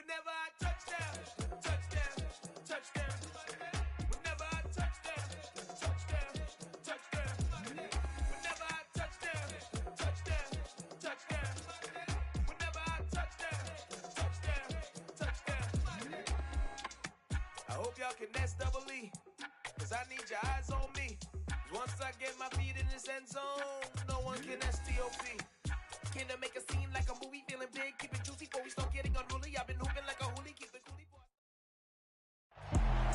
Whenever I touchdown, touchdown, touchdown. Whenever I touchdown, touchdown, touchdown. Whenever I touchdown, touchdown, touchdown. Whenever I touchdown, touchdown. I hope y'all can S-double-E, cause I need your eyes on me. Once I get my feet in this end zone, no one can S-T-O-P. Can I make a scene like a movie, feeling big, keep it juicy before we start getting unruly. I've been hooping like a hoolie, keep it coolie.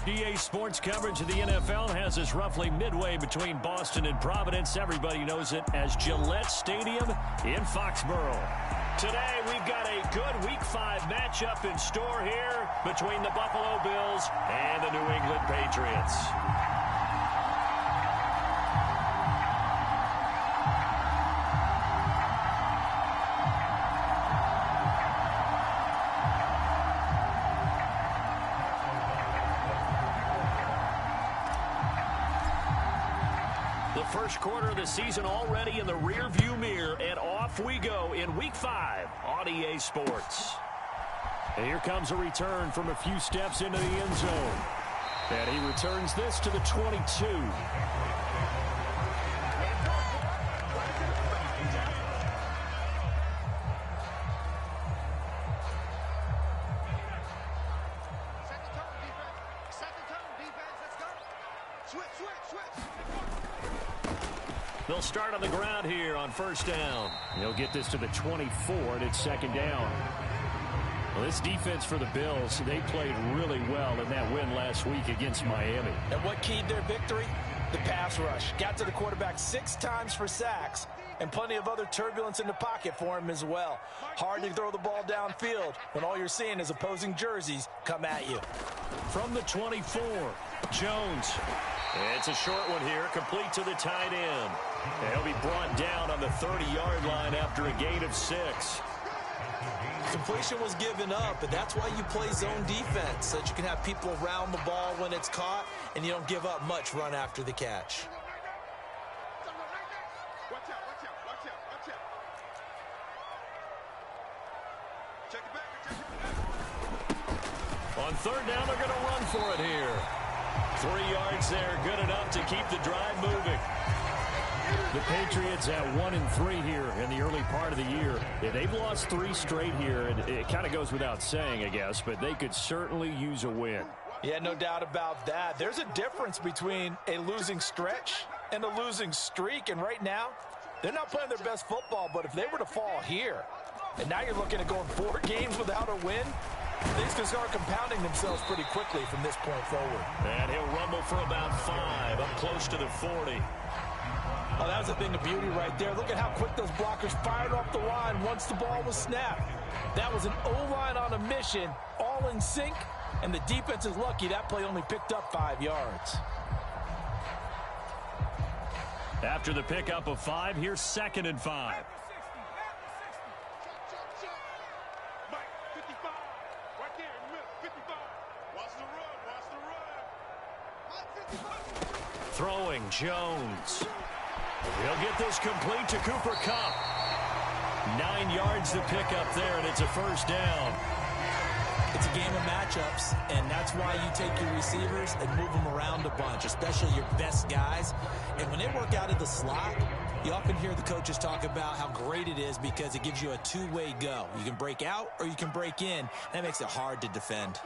EA Sports coverage of the NFL has us roughly midway between Boston and Providence. Everybody knows it as Gillette Stadium in Foxborough. Today, we've got a good Week 5 matchup in store here between the Buffalo Bills and the New England Patriots. First quarter of the season already in the rear-view mirror, and off we go in Week 5 on EA Sports. And here comes a return from a few steps into the end zone. And he returns this to the 22. They'll start on the ground here on first down. They'll get this to the 24, and it's second down. Well, this defense for the Bills, they played really well in that win last week against Miami. And what keyed their victory? The pass rush. Got to the quarterback 6 times for sacks, and plenty of other turbulence in the pocket for him as well. Hard to throw the ball downfield when all you're seeing is opposing jerseys come at you. From the 24, Jones. It's a short one here, complete to the tight end. And he'll be brought down on the 30-yard line after a gain of 6. Completion was given up, but that's why you play zone defense, so that you can have people around the ball when it's caught, and you don't give up much run after the catch. Watch out. Check it back. On third down, they're going to run for it here. 3 yards there, good enough to keep the drive moving. The Patriots at 1-3 here in the early part of the year. Yeah, they've lost 3 straight here, and it kind of goes without saying, I guess, but they could certainly use a win. Yeah, no doubt about that. There's a difference between a losing stretch and a losing streak, and right now, they're not playing their best football, but if they were to fall here, and now you're looking at going 4 games without a win, things can start compounding themselves pretty quickly from this point forward. And he'll rumble for about 5, up close to the 40. Oh, that was a thing of beauty right there. Look at how quick those blockers fired off the line once the ball was snapped. That was an O-line on a mission, all in sync, and the defense is lucky that play only picked up 5 yards. After the pickup of 5, here's 2nd and 5. Throwing Jones. He'll get this complete to Cooper Kupp. 9 yards to pick up there, and it's a first down. It's a game of matchups, and that's why you take your receivers and move them around a bunch, especially your best guys. And when they work out of the slot, you often hear the coaches talk about how great it is because it gives you a two-way go. You can break out or you can break in. That makes it hard to defend.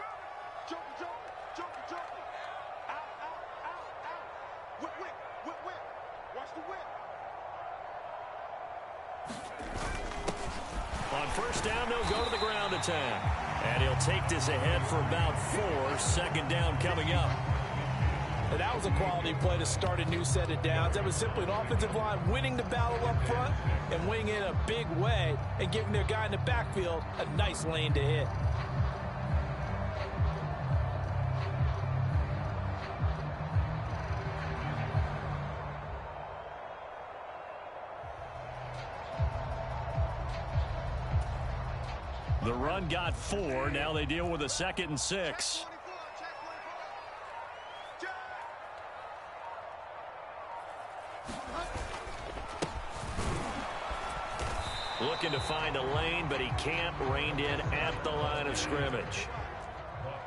On first down, they'll go to the ground attack. And he'll take this ahead for about 4. 2nd down coming up. And that was a quality play to start a new set of downs. That was simply an offensive line winning the battle up front and winning in a big way and giving their guy in the backfield a nice lane to hit. The run got 4. Now they deal with a 2nd and 6. Looking to find a lane, but he can't. Reined in at the line of scrimmage.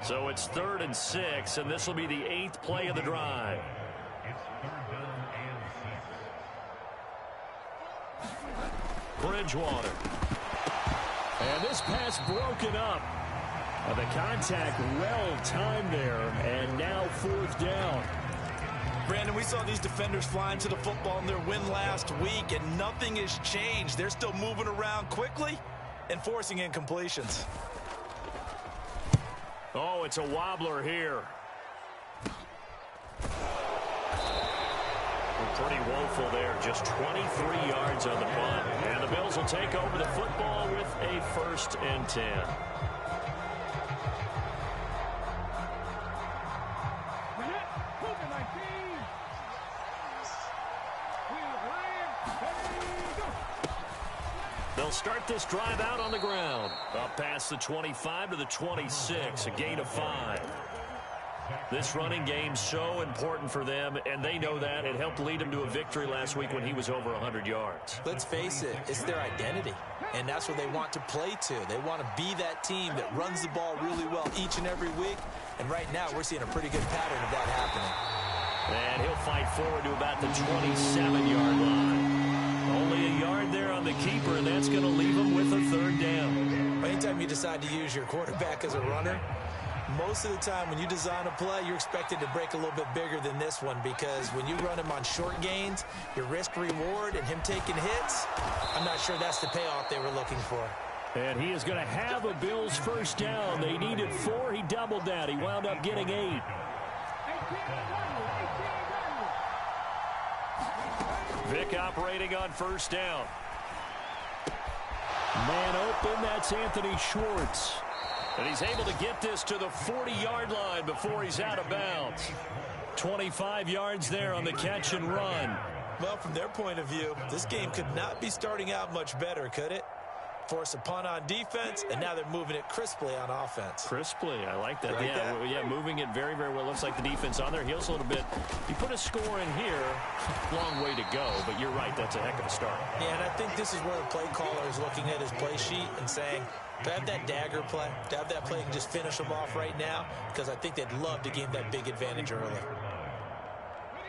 So it's 3rd and 6, and this will be the 8th play of the drive. Bridgewater. And this pass broken up. The contact well timed there, and now 4th down. Brandon, we saw these defenders flying to the football in their win last week, and nothing has changed. They're still moving around quickly and forcing incompletions. Oh, it's a wobbler here. Pretty woeful there. Just 23 yards on the punt. And the Bills will take over the football with a 1st and 10. They'll start this drive out on the ground. Up past the 25 to the 26, a gain of 5. This running game so important for them, and they know that. It helped lead them to a victory last week when he was over 100 yards. Let's face it, it's their identity, and that's what they want to play to. They want to be that team that runs the ball really well each and every week, and right now we're seeing a pretty good pattern of that happening. And he'll fight forward to about the 27-yard line. Only a yard there on the keeper, and that's going to leave him with a 3rd down. Anytime you decide to use your quarterback as a runner, most of the time when you design a play, you're expected to break a little bit bigger than this one, because when you run him on short gains, your risk-reward and him taking hits, I'm not sure that's the payoff they were looking for. And he is going to have a Bills 1st down. They needed 4. He doubled that. He wound up getting 8. Vic operating on 1st down. Man open, that's Anthony Schwartz. And he's able to get this to the 40-yard line before he's out of bounds. 25 yards there on the catch and run. Well, from their point of view, this game could not be starting out much better, could it? Force a punt on defense, and now they're moving it crisply on offense. Crisply, I like that. Like that? Yeah, moving it very, very well. Looks like the defense on their heels a little bit. You put a score in here, long way to go, but you're right, that's a heck of a start. Yeah, and I think this is where the play caller is looking at his play sheet and saying, to have that dagger play, to have that play and just finish them off right now, because I think they'd love to gain that big advantage early.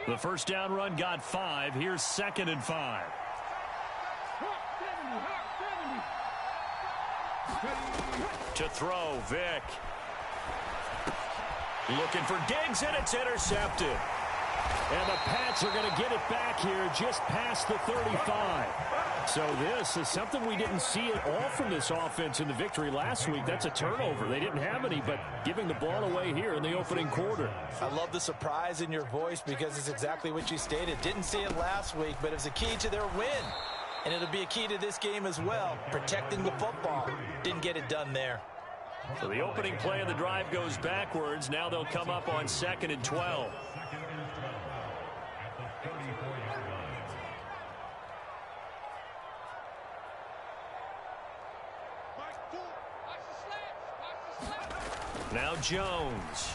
The 1st down run got 5. Here's 2nd and 5. To throw, Vic. Looking for Diggs, and it's intercepted. And the Pats are going to get it back here just past the 35. So this is something we didn't see at all from this offense in the victory last week. That's a turnover. They didn't have any, but giving the ball away here in the opening quarter. I love the surprise in your voice, because it's exactly what you stated. Didn't see it last week, but it was a key to their win. And it'll be a key to this game as well, protecting the football. Didn't get it done there. So the opening play of the drive goes backwards. Now they'll come up on 2nd and 12. Now Jones.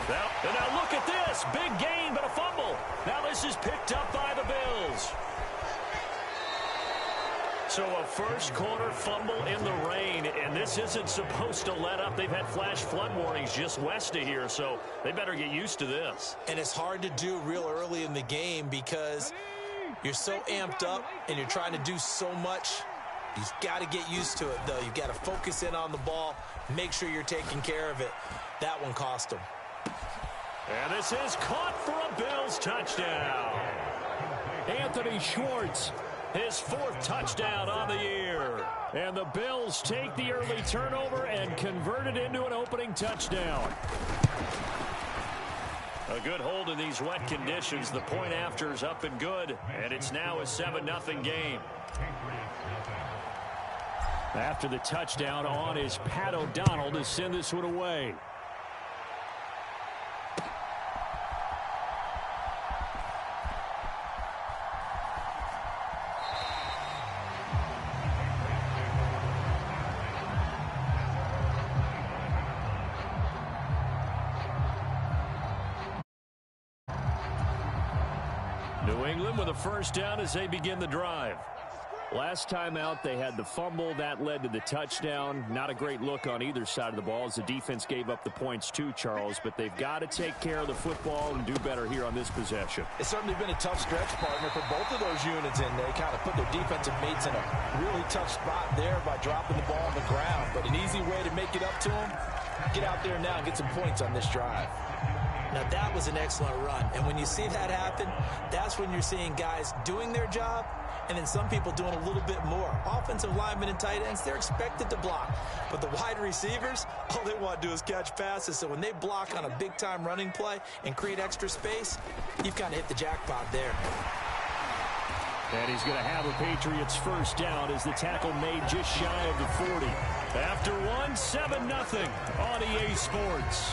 And now look at this. Big gain, but a fumble. Now this is picked up by the Bills. So a first quarter fumble in the rain, and this isn't supposed to let up. They've had flash flood warnings just west of here, so they better get used to this. And it's hard to do real early in the game because you're so amped up and you're trying to do so much. You've got to get used to it, though. You've got to focus in on the ball, make sure you're taking care of it. That one cost them. And this is caught for a Bills touchdown. Anthony Schwartz, his 4th touchdown on the year. And the Bills take the early turnover and convert it into an opening touchdown. A good hold in these wet conditions. The point after is up and good, and it's now a 7-0 game. After the touchdown on is Pat O'Donnell to send this one away. New England with a first down as they begin the drive. Last time out, they had the fumble. That led to the touchdown. Not a great look on either side of the ball as the defense gave up the points too, Charles. But they've got to take care of the football and do better here on this possession. It's certainly been a tough stretch, partner, for both of those units, and they kind of put their defensive mates in a really tough spot there by dropping the ball on the ground. But an easy way to make it up to them, get out there now and get some points on this drive. Now, that was an excellent run. And when you see that happen, that's when you're seeing guys doing their job and then some people doing a little bit more. Offensive linemen and tight ends, they're expected to block. But the wide receivers, all they want to do is catch passes. So when they block on a big-time running play and create extra space, you've kind of hit the jackpot there. And he's going to have a Patriots first down as the tackle made just shy of the 40. After one, 7-0 on EA Sports.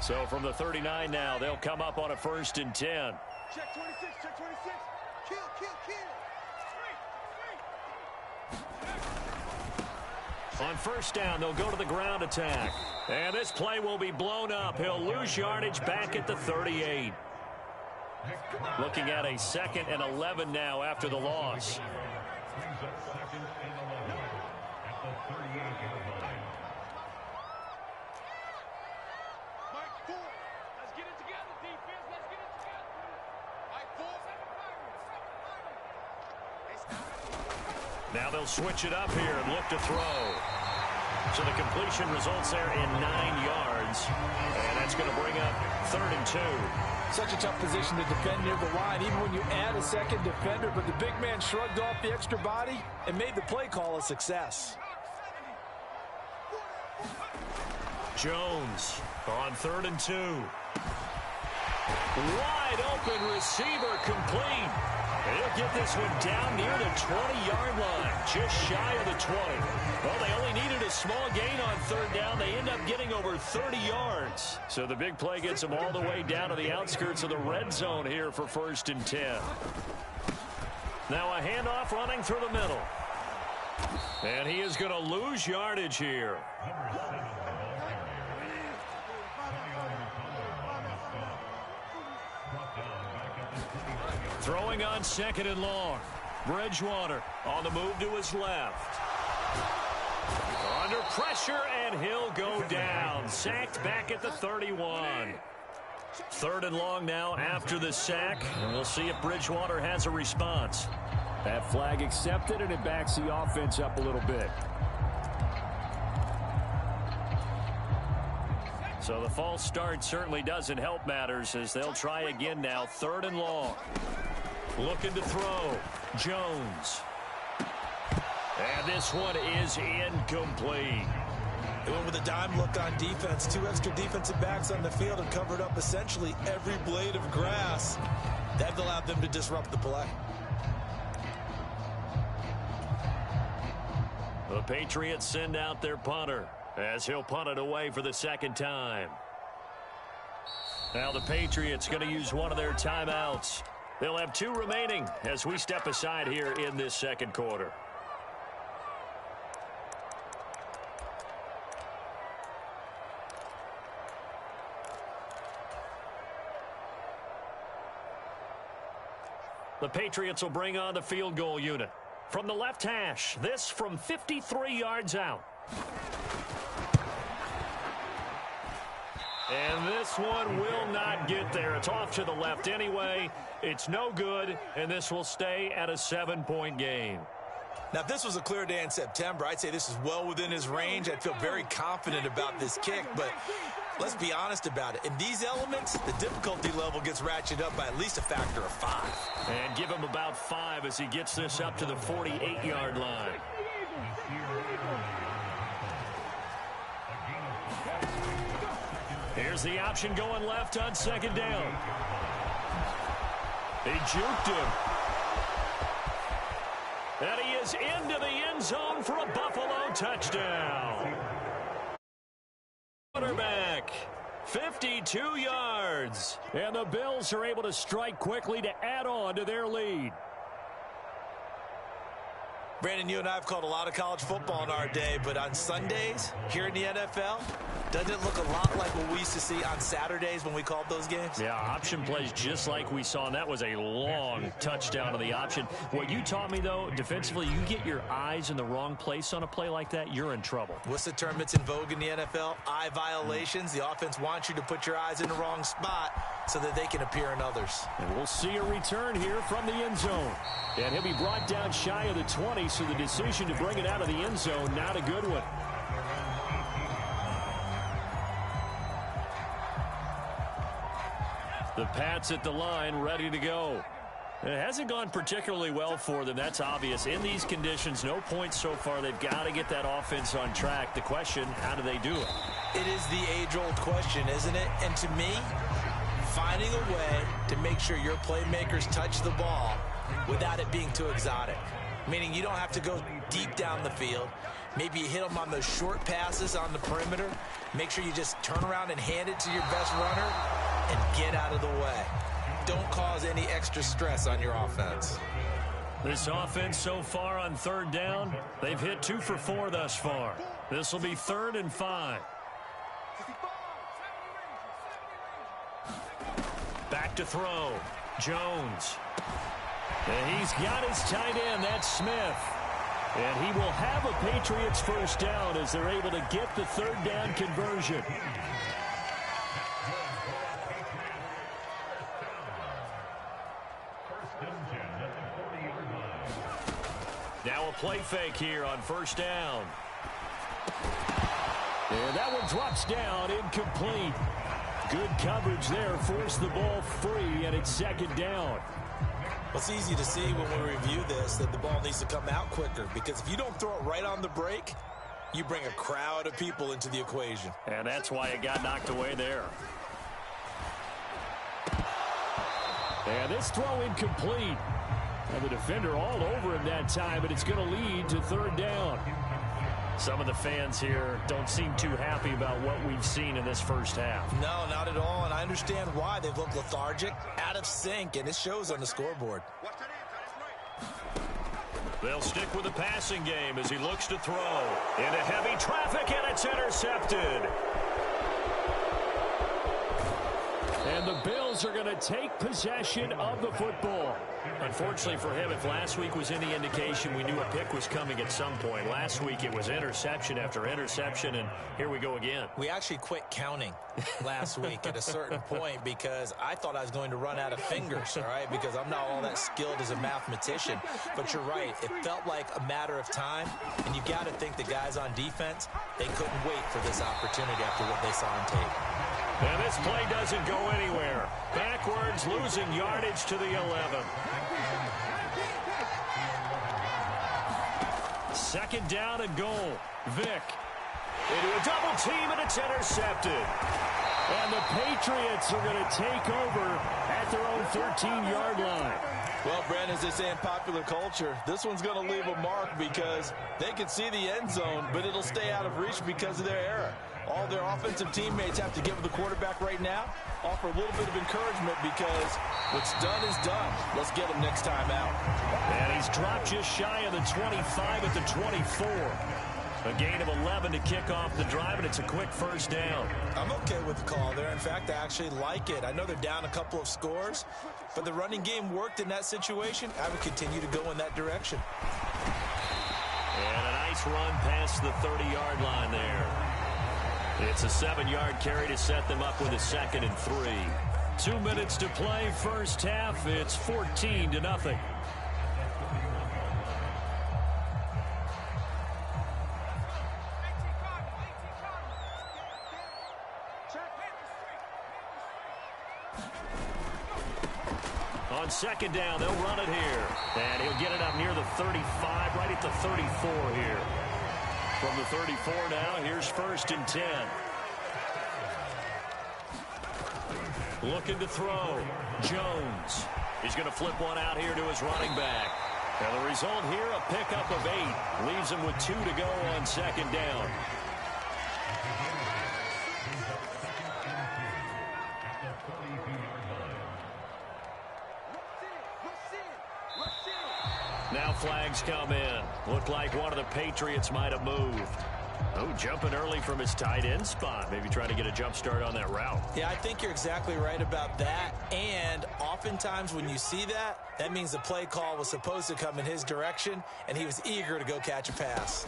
So from the 39 now, they'll come up on a 1st and 10. Check 26, check 26. Kill, kill, kill. On 1st down, they'll go to the ground attack. And this play will be blown up. He'll lose yardage back at the 38. Looking at a 2nd and 11 now after the loss. Now they'll switch it up here and look to throw. So the completion results there in 9 yards. And that's going to bring up 3rd and 2. Such a tough position to defend near the line, even when you add a second defender. But the big man shrugged off the extra body and made the play call a success. Jones on 3rd and 2. Wide open receiver complete. He'll get this one down near the 20-yard line, just shy of the 20. Well, they only needed a small gain on 3rd down. They end up getting over 30 yards. So the big play gets them all the way down to the outskirts of the red zone here for 1st and 10. Now a handoff running through the middle. And he is going to lose yardage here. Throwing on 2nd and long. Bridgewater on the move to his left. Under pressure, and he'll go down. Sacked back at the 31. 3rd and long now after the sack. And we'll see if Bridgewater has a response. That flag accepted, and it backs the offense up a little bit. So the false start certainly doesn't help matters as they'll try again now. 3rd and long. Looking to throw. Jones. And this one is incomplete. They went with a dime look on defense. 2 extra defensive backs on the field and covered up essentially every blade of grass. That allowed them to disrupt the play. The Patriots send out their punter as he'll punt it away for the 2nd time. Now the Patriots going to use one of their timeouts. They'll have 2 remaining as we step aside here in this 2nd quarter. The Patriots will bring on the field goal unit. From the left hash, this from 53 yards out. And this one will not get there. It's off to the left anyway. It's no good, and this will stay at a 7-point game. Now, if this was a clear day in September, I'd say this is well within his range. I'd feel very confident about this kick, but let's be honest about it. In these elements, the difficulty level gets ratcheted up by at least a factor of 5. And give him about 5 as he gets this up to the 48-yard line. Here's the option going left on 2nd down. He juked him. And he is into the end zone for a Buffalo touchdown. Quarterback, 52 yards. And the Bills are able to strike quickly to add on to their lead. Brandon, you and I have called a lot of college football in our day, but on Sundays here in the NFL, doesn't it look a lot like what we used to see on Saturdays when we called those games? Yeah, option plays just like we saw, and that was a long touchdown on the option. What you taught me, though, defensively, you get your eyes in the wrong place on a play like that, you're in trouble. What's the term that's in vogue in the NFL? Eye violations. The offense wants you to put your eyes in the wrong spot so that they can appear in others. And we'll see a return here from the end zone. And he'll be brought down shy of the 20, so the decision to bring it out of the end zone, not a good one. The Pats at the line, ready to go. It hasn't gone particularly well for them. That's obvious. In these conditions, no points so far. They've got to get that offense on track. The question, how do they do it? It is the age-old question, isn't it? And to me, finding a way to make sure your playmakers touch the ball without it being too exotic. Meaning you don't have to go deep down the field. Maybe you hit them on those short passes on the perimeter. Make sure you just turn around and hand it to your best runner and get out of the way. Don't cause any extra stress on your offense. This offense so far on third down, they've hit 2 for 4 thus far. This will be 3rd and 5. Back to throw. Jones. And he's got his tight end. That's Smith. And he will have a Patriots first down as they're able to get the 3rd down conversion. Now a play fake here on first down. And that one drops down, incomplete. Good coverage there, forced the ball free, and it's 2nd down. Well, it's easy to see when we review this that the ball needs to come out quicker, because if you don't throw it right on the break, you bring a crowd of people into the equation. And that's why it got knocked away there. And this throw incomplete. And the defender all over him that time, but it's going to lead to 3rd down. Some of the fans here don't seem too happy about what we've seen in this first half. No, not at all, and I understand why. They've looked lethargic, out of sync, and it shows on the scoreboard. They'll stick with the passing game as he looks to throw. Into heavy traffic, and it's intercepted. And the Bills are going to take possession of the football. Unfortunately for him, if last week was any indication, we knew a pick was coming at some point. Last week it was interception after interception, and here we go again. We actually quit counting last week at a certain point because I thought I was going to run out of fingers, all right, because I'm not all that skilled as a mathematician. But you're right. It felt like a matter of time, and you got to think the guys on defense, they couldn't wait for this opportunity after what they saw on tape. And this play doesn't go anywhere. Backwards, losing yardage to the 11. 2nd down and goal. Vick into a double team, and it's intercepted. And the Patriots are going to take over at their own 13-yard line. Well, Brandon, as they say in popular culture, this one's going to leave a mark because they can see the end zone, but it'll stay out of reach because of their error. All their offensive teammates have to give the quarterback right now, offer a little bit of encouragement because what's done is done. Let's get him next time out. And he's dropped just shy of the 25 at the 24. A gain of 11 to kick off the drive, and it's a quick first down. I'm okay with the call there. In fact, I actually like it. I know they're down a couple of scores, but the running game worked in that situation. I would continue to go in that direction. And a nice run past the 30-yard line there. It's a 7-yard carry to set them up with a 2nd and 3. 2 minutes to play, first half. It's 14-0. On 2nd down, they'll run it here. And he'll get it up near the 35, right at the 34 here. From the 34 now, here's 1st and 10. Looking to throw. Jones. He's going to flip one out here to his running back. And the result here, a pickup of 8. Leaves him with 2 to go on 2nd down. Now Now flags come in. Looked like one of the Patriots might have moved. Oh, jumping early from his tight end spot. Maybe trying to get a jump start on that route. Yeah, I think you're exactly right about that. And oftentimes when you see that, that means the play call was supposed to come in his direction, and he was eager to go catch a pass.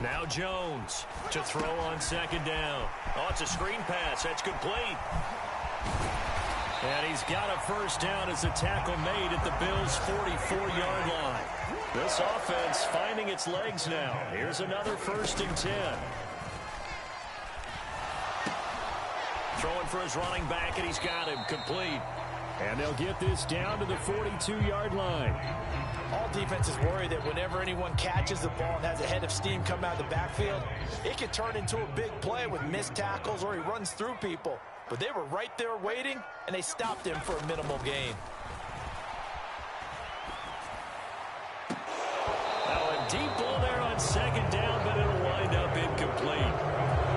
Now Jones to throw on second down. Oh, it's a screen pass. That's complete. And he's got a first down as the tackle made at the Bills' 44-yard line. This offense finding its legs now. Here's another 1st and 10. Throwing for his running back, and he's got him complete. And they'll get this down to the 42-yard line. All defenses worry that whenever anyone catches the ball and has a head of steam come out of the backfield, it can turn into a big play with missed tackles or he runs through people. But they were right there waiting, and they stopped him for a minimal gain. Now a deep ball there on second down, but it'll wind up incomplete.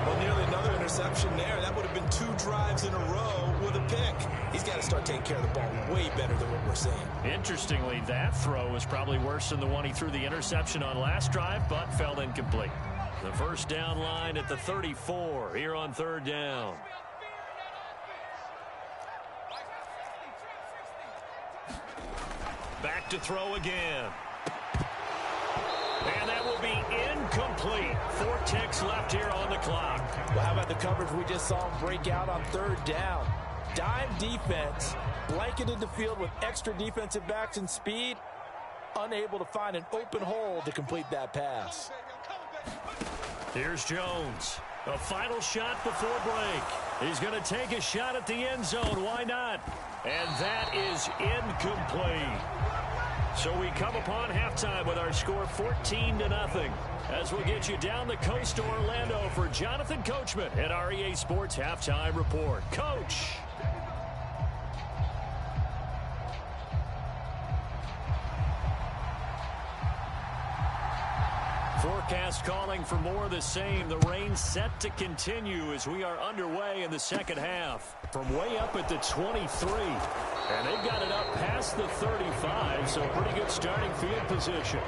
Well, nearly another interception there. That would have been 2 drives in a row with a pick. He's got to start taking care of the ball way better than what we're seeing. Interestingly, that throw was probably worse than the one he threw the interception on last drive, but fell incomplete. The first down line at the 34 here on 3rd down. Back to throw again. And that will be incomplete. 4 ticks left here on the clock. Well, how about the coverage we just saw him break out on 3rd down? Dime defense, blanketed the field with extra defensive backs and speed, unable to find an open hole to complete that pass. Here's Jones. A final shot before break. He's going to take a shot at the end zone. Why not? And that is incomplete. So we come upon halftime with our score 14-0. As we'll get you down the coast to Orlando for Jonathan Coachman at our EA Sports Halftime Report. Coach. Forecast calling for more of the same. The rain set to continue as we are underway in the second half. From way up at the 23. And they've got it up past the 35, so pretty good starting field position.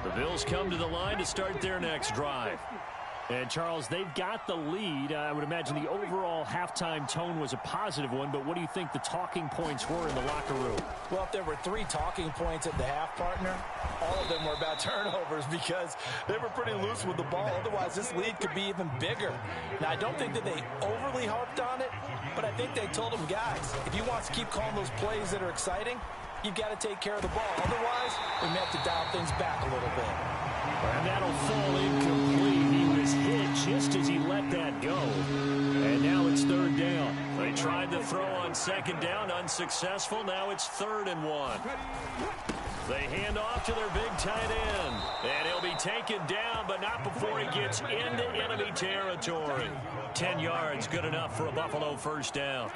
The Bills come to the line to start their next drive. And, Charles, they've got the lead. I would imagine the overall halftime tone was a positive one, but what do you think the talking points were in the locker room? Well, if there were 3 talking points at the half, partner, all of them were about turnovers because they were pretty loose with the ball. Otherwise, this lead could be even bigger. Now, I don't think that they overly harped on it, but I think they told them, guys, if you want to keep calling those plays that are exciting, you've got to take care of the ball. Otherwise, we may have to dial things back a little bit. And that'll fall incomplete. He was hit just as he let that go. And now it's 3rd down. They tried to throw on second down, unsuccessful. Now it's 3rd and 1. They hand off to their big tight end. And he'll be taken down, but not before he gets into enemy territory. 10 yards, good enough for a Buffalo first down.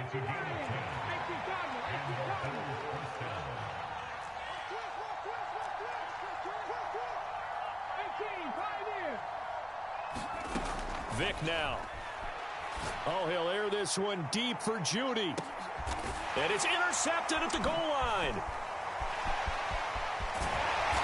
Vic now. Oh, he'll air this one deep for Judy. And it's intercepted at the goal line.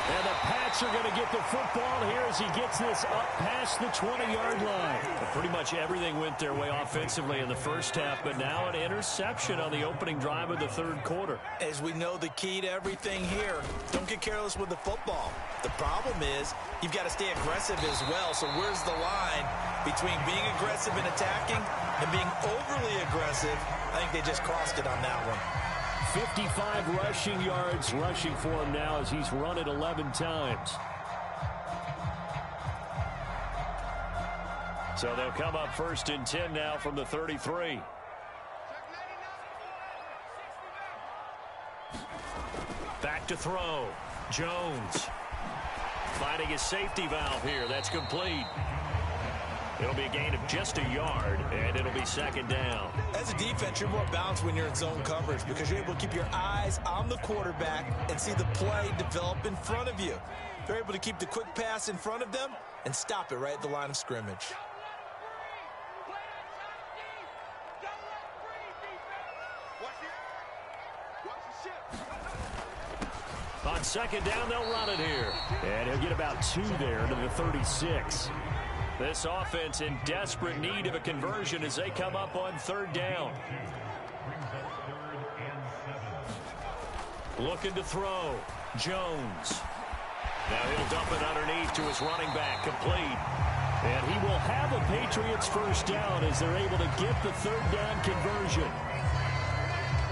And the Pats are going to get the football here as he gets this up past the 20-yard line. But pretty much everything went their way offensively in the first half, but now an interception on the opening drive of the 3rd quarter. As we know, the key to everything here, don't get careless with the football. The problem is you've got to stay aggressive as well. So where's the line between being aggressive and attacking and being overly aggressive? I think they just crossed it on that one. 55 rushing yards rushing for him now as he's run it 11 times. So they'll come up 1st and 10 now from the 33. Back to throw. Jones finding his safety valve here. That's complete. It'll be a gain of just a yard, and it'll be 2nd down. As a defense, you're more balanced when you're in zone coverage because you're able to keep your eyes on the quarterback and see the play develop in front of you. They're able to keep the quick pass in front of them and stop it right at the line of scrimmage. On second down, they'll run it here. And he'll get about 2 there to the 36. This offense in desperate need of a conversion as they come up on 3rd down. Looking to throw. Jones. Now he'll dump it underneath to his running back, complete. And he will have a Patriots first down as they're able to get the 3rd down conversion.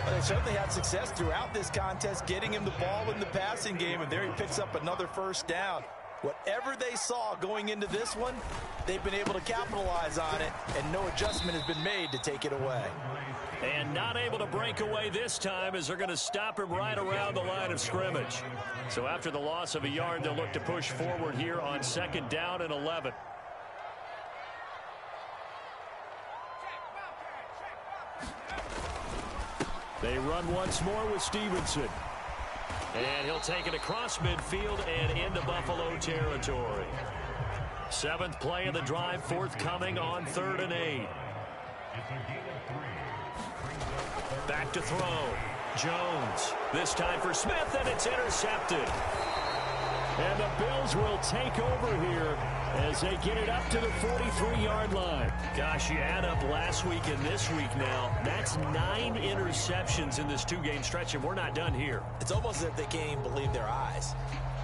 Well, they certainly had success throughout this contest, getting him the ball in the passing game, and there he picks up another first down. Whatever they saw going into this one, they've been able to capitalize on it, and no adjustment has been made to take it away. And not able to break away this time as they're going to stop him right around the line of scrimmage. So after the loss of a yard, they'll look to push forward here on 2nd down and 11. They run once more with Stevenson. And he'll take it across midfield and into Buffalo territory. 7th play of the drive forthcoming on 3rd and 8. Back to throw. Jones. This time for Smith, and it's intercepted. And the Bills will take over here as they get it up to the 43-yard line. Gosh, you add up last week and this week now. That's 9 interceptions in this 2-game stretch, and we're not done here. It's almost as if they can't even believe their eyes.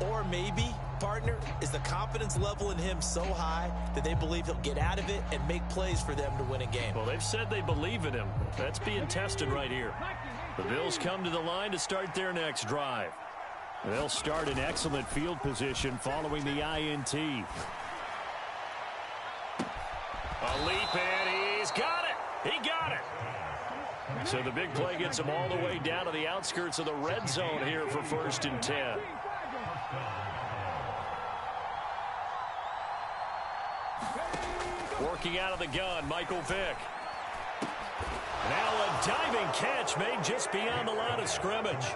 Or maybe, partner, is the confidence level in him so high that they believe he'll get out of it and make plays for them to win a game. Well, they've said they believe in him. That's being tested right here. The Bills come to the line to start their next drive. They'll start in excellent field position following the INT. A leap, and he's got it. He got it. So the big play gets him all the way down to the outskirts of the red zone here for 1st and 10. Working out of the gun, Michael Vick. Now a diving catch made just beyond the line of scrimmage.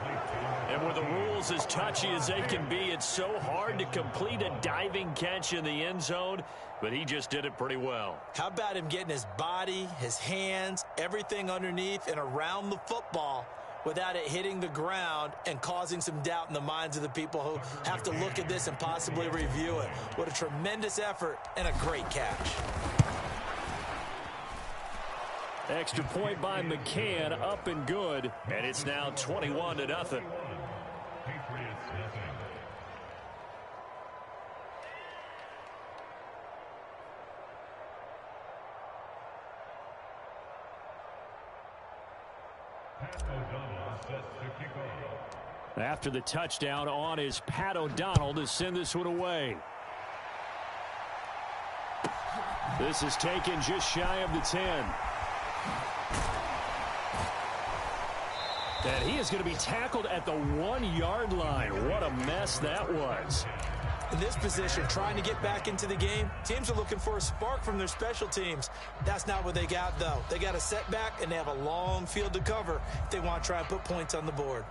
And with the rules as touchy as they can be, it's so hard to complete a diving catch in the end zone, but he just did it pretty well. How about him getting his body, his hands, everything underneath and around the football without it hitting the ground and causing some doubt in the minds of the people who have to look at this and possibly review it. What a tremendous effort and a great catch. Extra point by McCann, up and good, and it's now 21-0. After the touchdown on is Pat O'Donnell to send this one away. This is taken just shy of the 10. And he is going to be tackled at the 1-yard line. What a mess that was. In this position, trying to get back into the game, teams are looking for a spark from their special teams. That's not what they got, though. They got a setback, and they have a long field to cover if they want to try and put points on the board.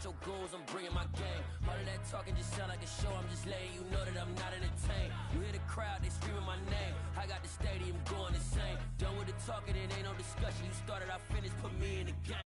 Your goals, I'm bringing my game. All of that talking just sound like a show. I'm just letting you know that I'm not entertained. You hear the crowd, they screaming my name. I got the stadium going insane. Done with the talking, it ain't no discussion. You started, I finished, put me in the game.